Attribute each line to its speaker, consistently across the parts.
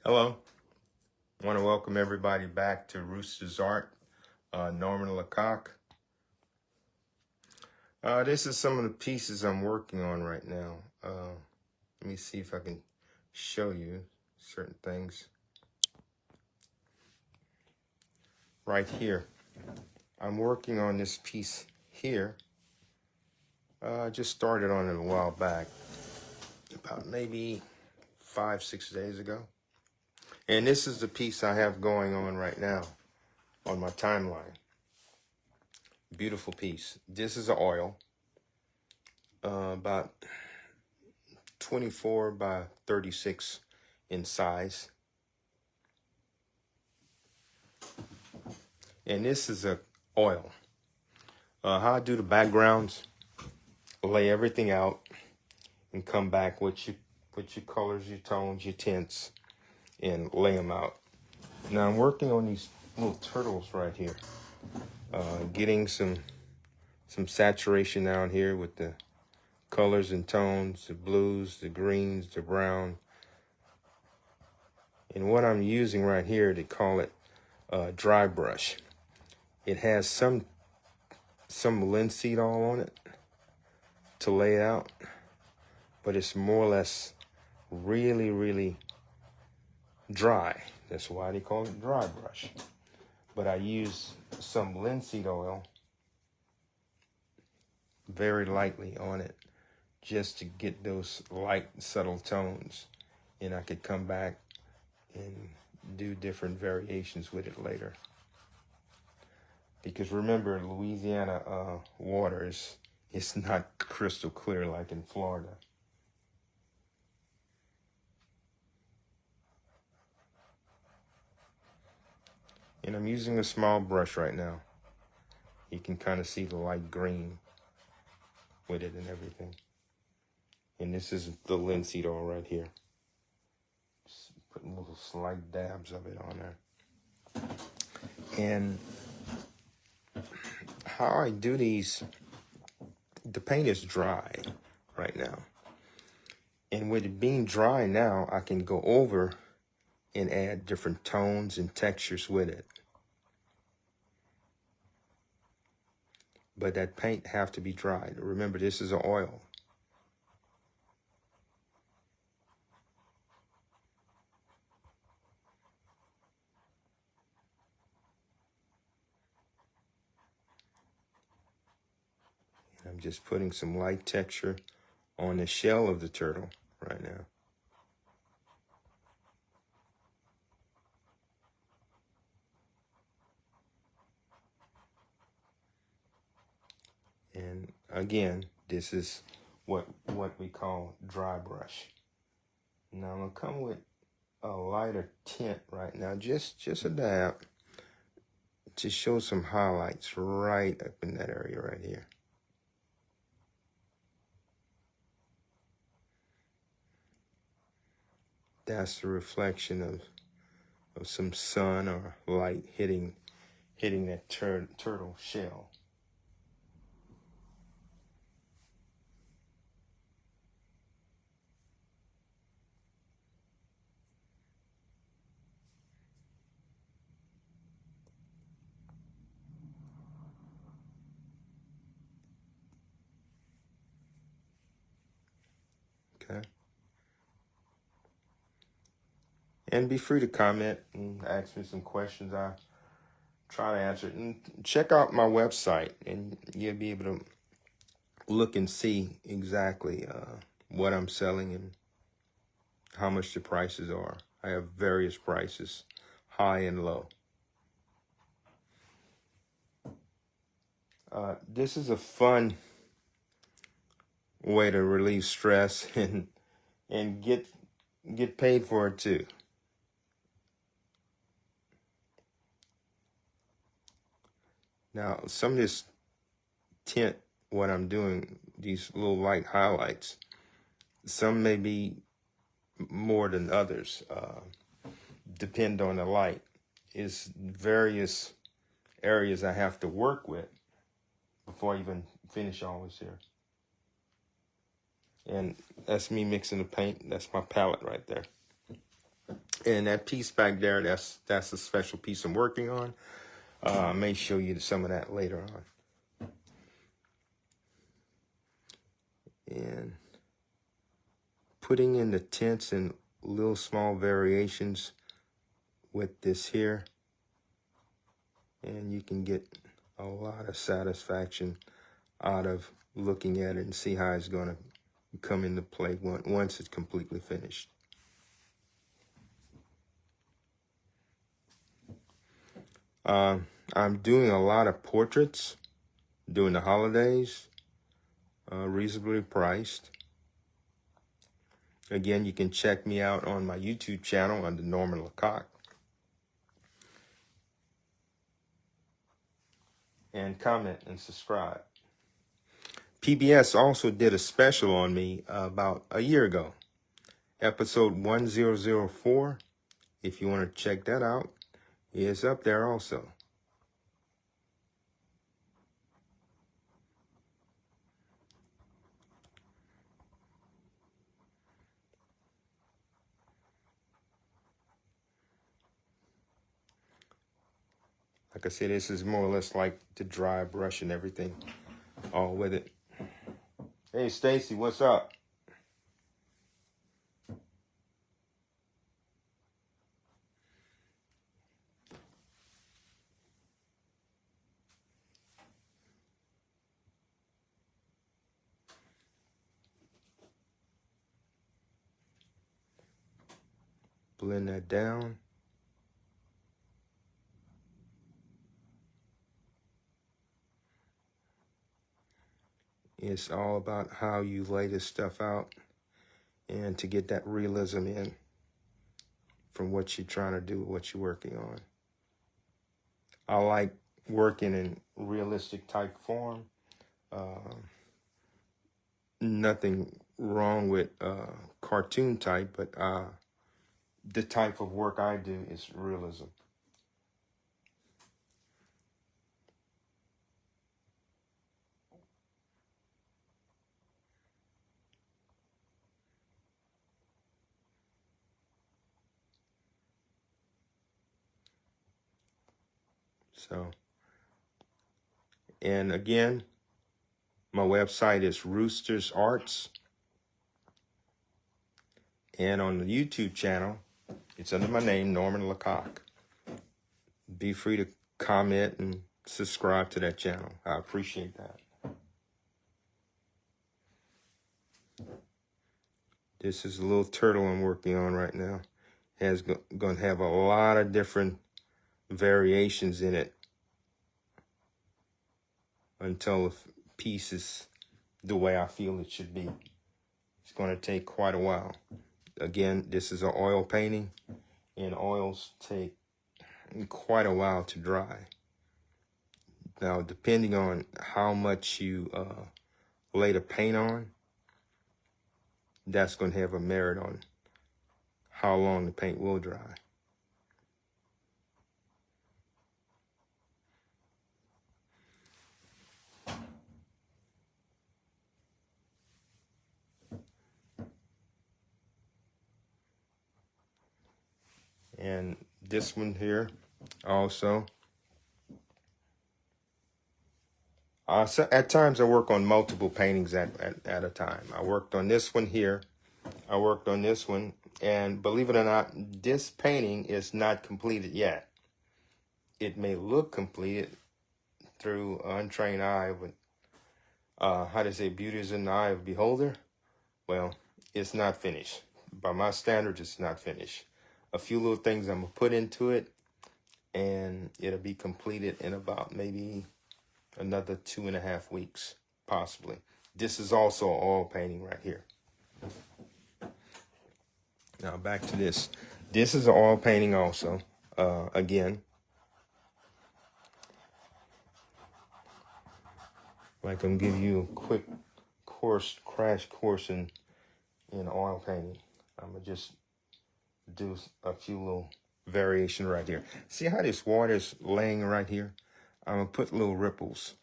Speaker 1: Hello. I want to welcome everybody back to Roosterarts, Norman LeCoq. This is some of the pieces I'm working on right now. Let me see if I can show you certain things. Right here. I'm working on this piece here. I just started on it a while back, about maybe 5-6 days ago. And this is the piece I have going on right now on my timeline. Beautiful piece. This is an oil, about 24 by 36 in size. And this is a oil. How I do the backgrounds, lay everything out and come back with your colors, your tones, your tints, and lay them out. Now I'm working on these little turtles right here. Getting some saturation down here with the colors and tones, the blues, the greens, the brown. And what I'm using right here, they call it dry brush. It has some linseed oil on it to lay out, but it's more or less really dry. That's why they call it dry brush. But I use some linseed oil very lightly on it just to get those light, subtle tones. And I could come back and do different variations with it later. Because remember, Louisiana water it's not crystal clear like in Florida. And I'm using a small brush right now. You can kind of see the light green with it and everything. And this is the linseed oil right here. Just putting little slight dabs of it on there. And how I do these, the paint is dry right now. And with it being dry now, I can go over and add different tones and textures with it. But that paint have to be dried. Remember, this is an oil. I'm just putting some light texture on the shell of the turtle right now. And again, this is what we call dry brush. Now I'm gonna come with a lighter tint right now, just a dab, to show some highlights right up in that area right here. That's the reflection of some sun or light hitting that turtle shell. Okay. And be free to comment and ask me some questions. I try to answer it. And check out my website, and you'll be able to look and see exactly what I'm selling and how much the prices are. I have various prices, high and low. This is a fun way to relieve stress and get paid for it too. Now, some of this tint, what I'm doing, these little light highlights, some may be more than others, depend on the light. It's various areas I have to work with before I even finish all this here. And that's me mixing the paint. That's my palette right there. And that piece back there, that's a special piece I'm working on. I may show you some of that later on. And putting in the tints and little small variations with this here, and you can get a lot of satisfaction out of looking at it and see how it's going to come into play once it's completely finished. I'm doing a lot of portraits during the holidays, reasonably priced. Again, you can check me out on my YouTube channel under Norman LeCoq. And comment and subscribe. PBS also did a special on me about a year ago, episode 1004. If you want to check that out, it's up there also. Like I said, this is more or less like the dry brush and everything, all with it. Hey, Stacy, what's up? Blend that down. It's all about how you lay this stuff out and to get that realism in from what you're trying to do, what you're working on. I like working in realistic type form. Nothing wrong with cartoon type, but the type of work I do is realism. So, and again, my website is Roosterarts. And on the YouTube channel, it's under my name, Norman LeCoq. Be free to comment and subscribe to that channel. I appreciate that. This is a little turtle I'm working on right now. It's going to have a lot of different variations in it until the piece is the way I feel it should be. It's going to take quite a while. Again, this is an oil painting, and oils take quite a while to dry. Now, depending on how much you lay the paint on, that's going to have a merit on how long the paint will dry. And this one here also. So at times I work on multiple paintings at a time. I worked on this one here. I worked on this one. And believe it or not, this painting is not completed yet. It may look completed through untrained eye, but how to say beauty is in the eye of the beholder? Well, it's not finished. By my standards, it's not finished. A few little things I'm going to put into it, and it'll be completed in about maybe another 2.5 weeks, possibly. This is also an oil painting right here. Now back to this. This is an oil painting also. Again, like I'm giving you a quick crash course in oil painting. I'm gonna just do a few little variation right here. See how this water is laying right here? I'm gonna put little ripples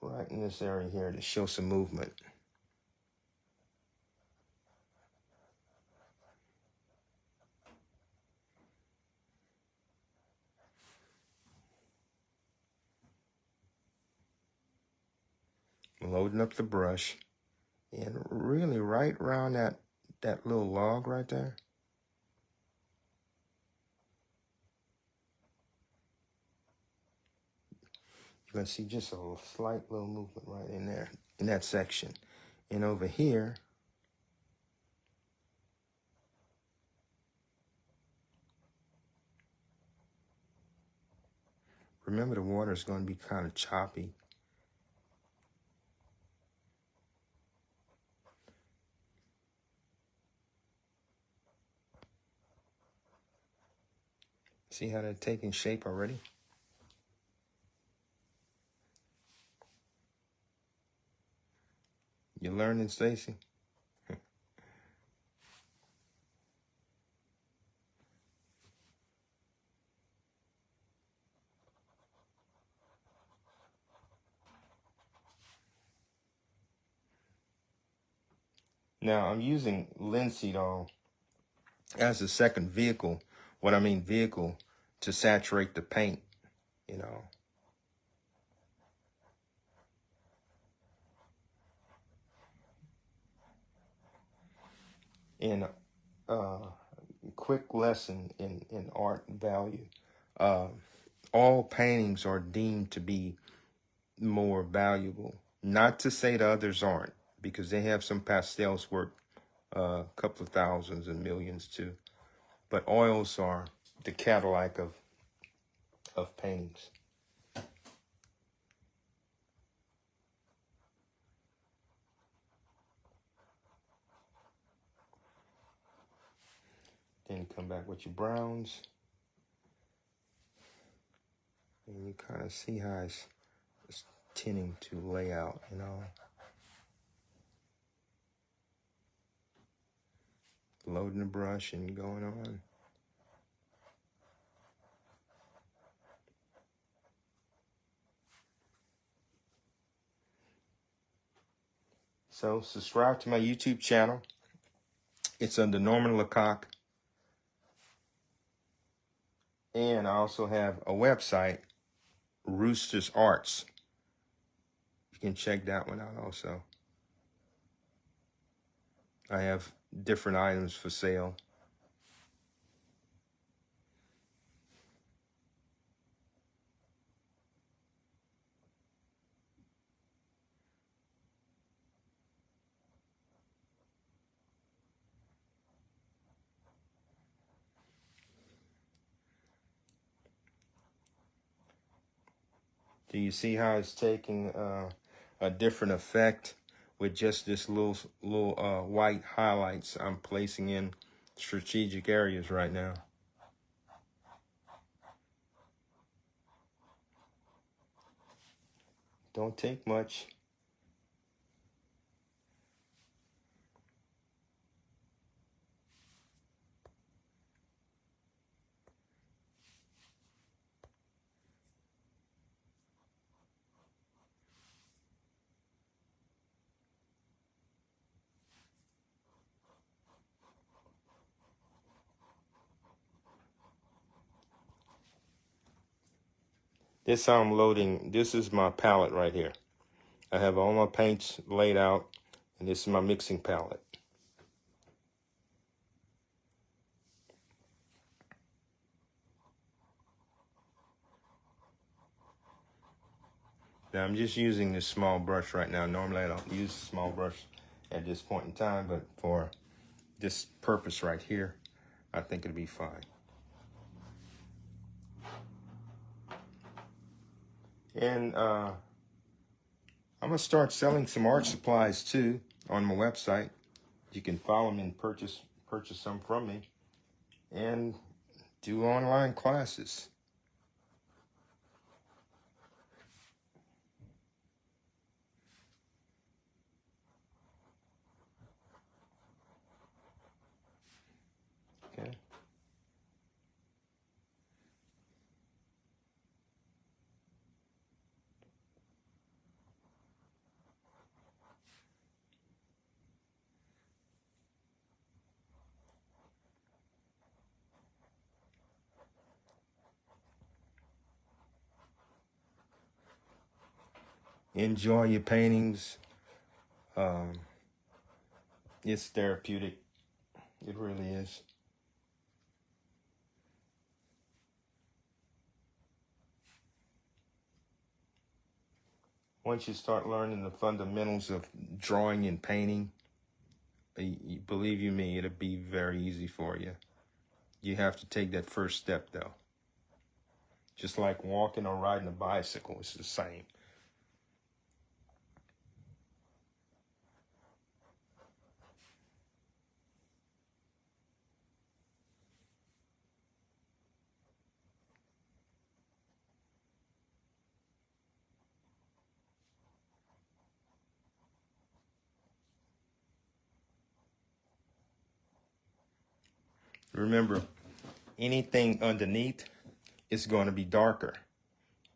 Speaker 1: right in this area here to show some movement. loading up the brush, and really right around that little log right there. You're gonna see just a slight little movement right in there, in that section. And over here, remember the water is going to be kind of choppy. See how they're taking shape already? You learning, Stacy? Now, I'm using linseed oil as a second vehicle. What I mean vehicle, to saturate the paint, you know. And quick lesson in art value. All paintings are deemed to be more valuable. Not to say the others aren't, because they have some pastels worth a couple of thousands and millions too. But oils are the Cadillac of paintings. Then you come back with your browns. And you kind of see how it's tending to lay out, you know. Loading the brush and going on. So subscribe to my YouTube channel. It's under Norman LeCoq. And I also have a website, Roosterarts. You can check that one out also. I have different items for sale. Do you see how it's taking a different effect with just this little white highlights I'm placing in strategic areas right now? Don't take much. This how I'm loading. This is my palette right here. I have all my paints laid out, and this is my mixing palette. Now I'm just using this small brush right now. Normally I don't use a small brush at this point in time, but for this purpose right here, I think it'll be fine. And I'm gonna start selling some art supplies too on my website. You can follow me and purchase some from me, and do online classes. Okay. Enjoy your paintings. It's therapeutic. It really is. Once you start learning the fundamentals of drawing and painting, believe you me, it'll be very easy for you. You have to take that first step, though. Just like walking or riding a bicycle, it's the same. Remember, anything underneath is going to be darker.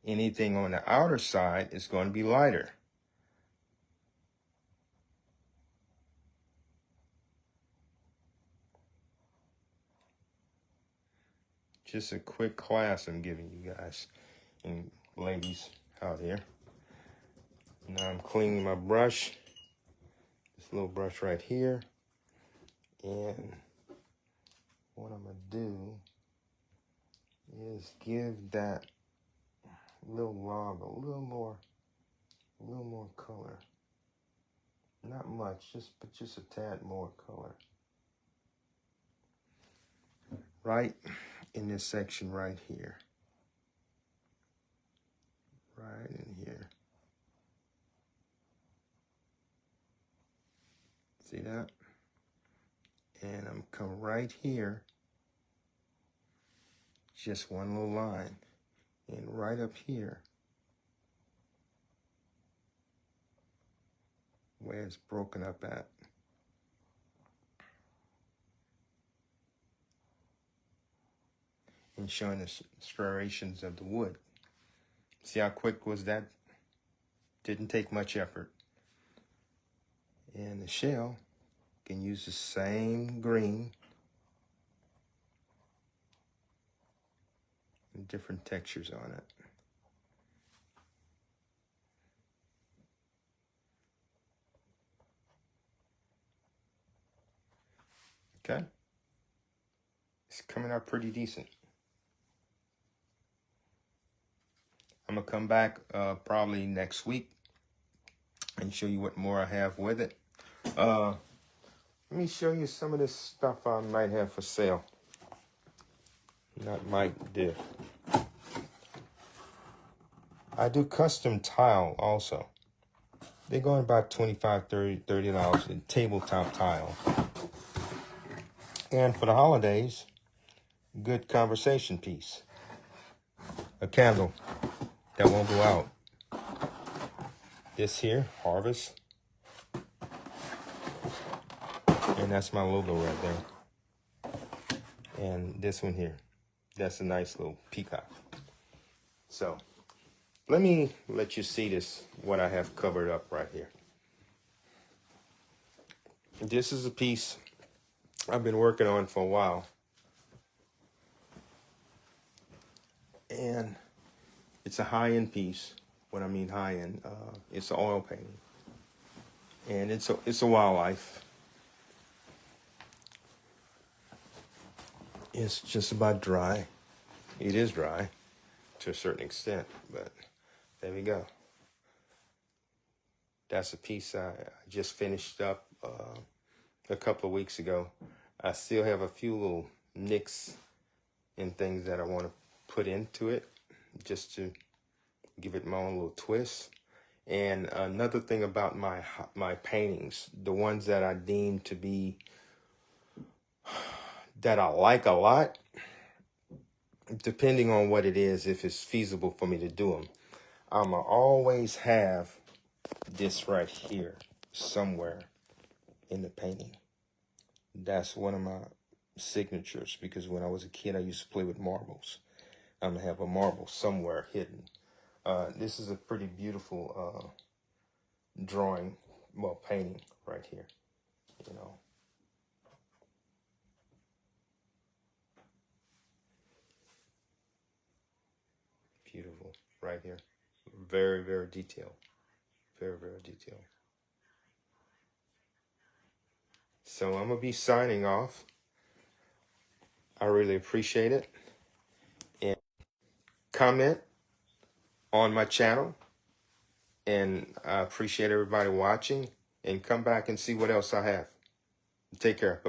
Speaker 1: Anything on the outer side is going to be lighter. Just a quick class I'm giving you guys and ladies out here. Now I'm cleaning my brush. This little brush right here. And what I'm going to do is give that little log a little more color. Not much, but just a tad more color. Right in this section right here. Right in here. See that? And I'm come right here. Just one little line. And right up here, where it's broken up at. And showing the striations of the wood. See how quick was that? Didn't take much effort. And the shell can use the same green and different textures on it. Okay? It's coming out pretty decent. I'm going to come back probably next week and show you what more I have with it. Let me show you some of this stuff I might have for sale. Not might, do. I do custom tile also. They're going about $25, $30 in tabletop tile. And for the holidays, good conversation piece. A candle that won't go out. This here, Harvest. And that's my logo right there. And this one here, that's a nice little peacock. So, let me let you see this, what I have covered up right here. This is a piece I've been working on for a while. And it's a high-end piece. What I mean high-end, it's an oil painting. And it's a wildlife. It's just about dry. It is dry to a certain extent, but there we go. That's a piece I just finished up a couple of weeks ago. I still have a few little nicks and things that I want to put into it just to give it my own little twist. And another thing about my paintings, the ones that I deem to be that I like a lot, depending on what it is, if it's feasible for me to do them, I'ma always have this right here somewhere in the painting. That's one of my signatures, because when I was a kid, I used to play with marbles. I'm gonna have a marble somewhere hidden. This is a pretty beautiful drawing, well, painting right here, you know. Beautiful, right here. Very, very detailed. Very, very detailed. So I'm gonna be signing off. I really appreciate it. And comment on my channel. And I appreciate everybody watching. And come back and see what else I have. Take care.